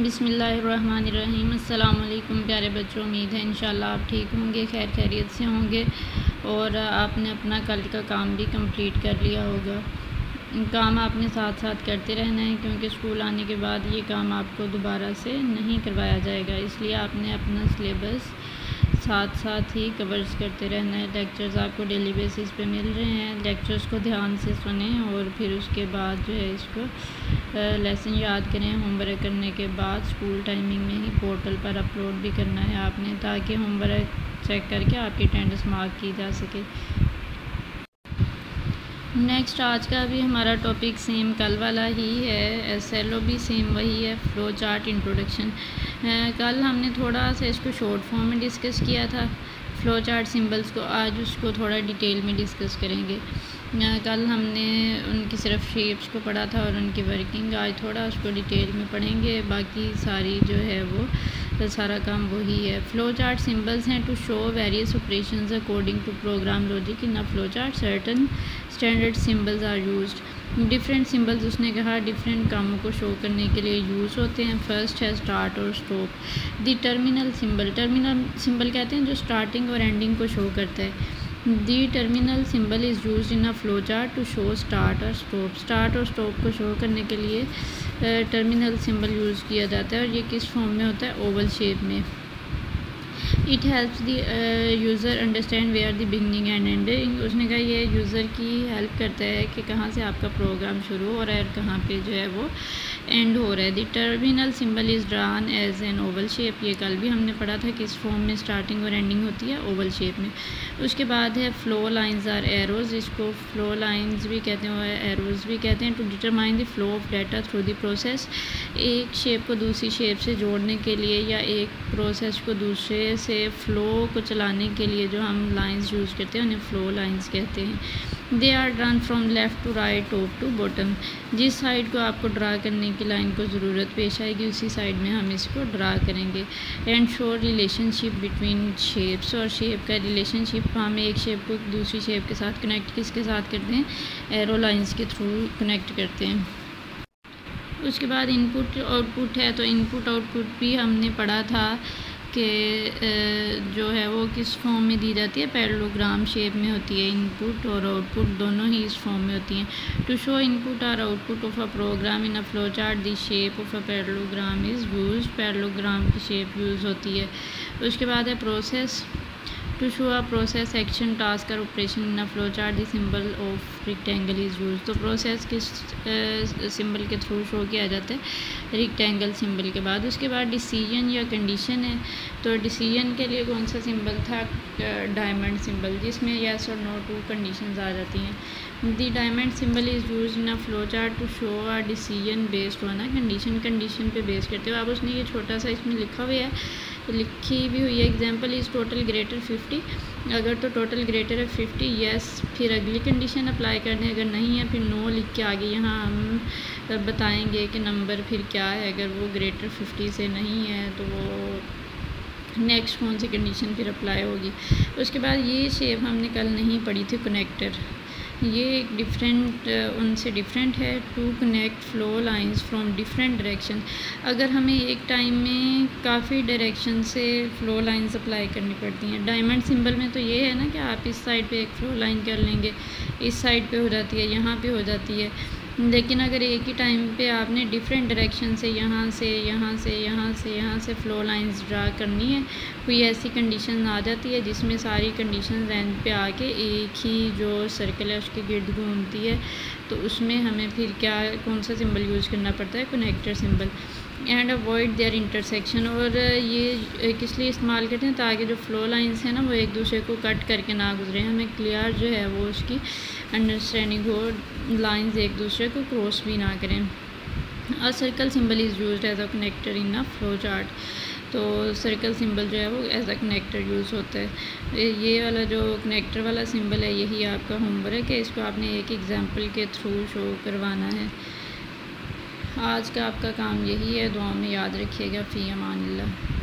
बिस्मिल्लाहिर्रहमानिर्रहीम। अस्सलाम वालेकुम प्यारे बच्चों, उम्मीद है इंशाल्लाह आप ठीक होंगे, खैर खैरियत से होंगे और आपने अपना कल का काम भी कंप्लीट कर लिया होगा। काम आपने साथ साथ करते रहना है क्योंकि स्कूल आने के बाद ये काम आपको दोबारा से नहीं करवाया जाएगा, इसलिए आपने अपना सिलेबस साथ साथ ही कवर्स करते रहना है। लेक्चर्स आपको डेली बेसिस पे मिल रहे हैं, लेक्चर्स को ध्यान से सुनें और फिर उसके बाद जो है इसको लेसन याद करें। होमवर्क करने के बाद स्कूल टाइमिंग में ही पोर्टल पर अपलोड भी करना है आपने, ताकि होमवर्क चेक करके आपकी अटेंडेंस मार्क की जा सके। नेक्स्ट आज का भी हमारा टॉपिक सेम कल वाला ही है, SLO भी सेम वही है, फ्लो चार्ट इंट्रोडक्शन। कल हमने थोड़ा सा इसको शॉर्ट फॉर्म में डिस्कस किया था फ्लो चार्ट सिंबल्स को, आज उसको थोड़ा डिटेल में डिस्कस करेंगे। कल हमने उनकी सिर्फ शेप्स को पढ़ा था और उनकी वर्किंग, आज थोड़ा उसको डिटेल में पढ़ेंगे। बाकी सारी जो है वो सारा काम वही है। फ्लो चार्ट सिंबल्स हैं to show various operations according to program logic in a flow chart. Certain standard symbols are used. Different symbols उसने कहा डिफरेंट कामों को शो करने के लिए यूज़ होते हैं। फर्स्ट है स्टार्ट और stop. The terminal symbol, terminal symbol कहते हैं जो स्टार्टिंग और एंडिंग को शो करता है। The terminal symbol is use in a flow chart to show start और स्टॉप। स्टार्ट और स्टॉप को शो करने के लिए टर्मिनल सिंबल यूज़ किया जाता है और ये किस फॉर्म में होता है, ओवल शेप में। It helps the user understand where the beginning and ending. उसने कहा ये यूज़र की हेल्प करता है कि कहाँ से आपका प्रोग्राम शुरू हो रहा है और कहाँ पे जो है वो एंड हो रहा है। The terminal symbol is drawn as an oval shape. ये कल भी हमने पढ़ा था कि इस फॉर्म में स्टार्टिंग और एंडिंग होती है ओवल शेप में। उसके बाद है फ्लो लाइंस आर एरोज। इसको फ्लो लाइंस भी कहते हैं और एरोज भी कहते हैं। To determine the flow of data through the process. एक शेप को दूसरी शेप से जोड़ने के लिए या एक प्रोसेस को दूसरे से फ्लो को चलाने के लिए जो हम लाइंस यूज़ करते हैं उन्हें फ्लो लाइंस कहते हैं। They are drawn from left to right, top to bottom. जिस साइड को आपको ड्रा करने की लाइन को ज़रूरत पेश आएगी उसी साइड में हम इसको ड्रा करेंगे। And show relationship between shapes. और शेप का रिलेशनशिप हम एक शेप को दूसरी शेप के साथ कनेक्ट किसके साथ करते हैं, एरो लाइंस के थ्रू कनेक्ट करते हैं। उसके बाद इनपुट आउटपुट है, तो इनपुट आउटपुट भी हमने पढ़ा था कि जो है वो किस फॉर्म में दी जाती है, पैरेललोग्राम शेप में होती है। इनपुट और आउटपुट दोनों ही इस फॉर्म में होती हैं। टू शो इनपुट और output of a program in a flow chart the shape of a parallelogram is use. Parallelogram की शेप यूज़ होती है। उसके बाद है process. To show a process action task और operation in a flow chart the symbol of rectangle is use. तो process किस symbol के थ्रू शो किया जाता है, रेक्टेंगल सिंबल के बाद। उसके बाद डिसीजन या कंडीशन है, तो डिसीजन के लिए कौन सा सिंबल था, डायमंड सिंबल, जिसमें येस और नो टू कंडीशंस आ जाती हैं। The diamond symbol is use in a flow chart to show a decision based on a condition. Condition पे बेस करते हुए अब उसने ये छोटा सा इसमें लिखा हुआ है, लिखी भी हुई है। Example is total greater 50। अगर तो टोटल ग्रेटर है 50, यस, फिर अगली कंडीशन अप्लाई करनी है, अगर नहीं है फिर नो लिख के आगे यहाँ हम बताएंगे कि नंबर फिर क्या है। अगर वो ग्रेटर 50 से नहीं है तो वो नेक्स्ट कौन सी कंडीशन फिर अप्लाई होगी। उसके बाद ये शेप हमने कल नहीं पढ़ी थी, कनेक्टर। ये एक डिफरेंट उनसे डिफरेंट है। To connect flow lines from different direction. अगर हमें एक टाइम में काफ़ी डायरेक्शन से फ्लो लाइंस अप्लाई करनी पड़ती हैं। डायमंड सिंबल में तो ये है ना कि आप इस साइड पे एक फ्लो लाइन कर लेंगे, इस साइड पे हो जाती है, यहाँ पे हो जाती है। लेकिन अगर एक ही टाइम पे आपने डिफरेंट डायरेक्शन से यहाँ से यहाँ से यहाँ से यहाँ से फ़्लो लाइंस ड्रा करनी है, कोई ऐसी कंडीशन आ जाती है जिसमें सारी कंडीशन एंड पे आके एक ही जो सर्कल है उसके गिर्द घूमती है, तो उसमें हमें फिर क्या कौन सा सिंबल यूज़ करना पड़ता है, connector symbol. And avoid their intersection. और ये किस लिए इस्तेमाल करते हैं, ताकि जो फ्लो लाइंस हैं ना वो एक दूसरे को कट करके ना गुजरे, हमें क्लियर जो है वो उसकी अंडरस्टैंडिंग हो, लाइंस एक दूसरे को क्रॉस भी ना करें। A circle symbol is used as a connector in a flow chart. तो सर्कल सिंबल जो है वो एज अ कनेक्टर यूज़ होता है। ये वाला जो कनेक्टर वाला सिंबल है यही आपका होमवर्क है, इसको आपने एक एग्जाम्पल के थ्रू शो करवाना है। आज का आपका काम यही है। दुआ में याद रखिएगा। फ़ी अमानिल्लाह।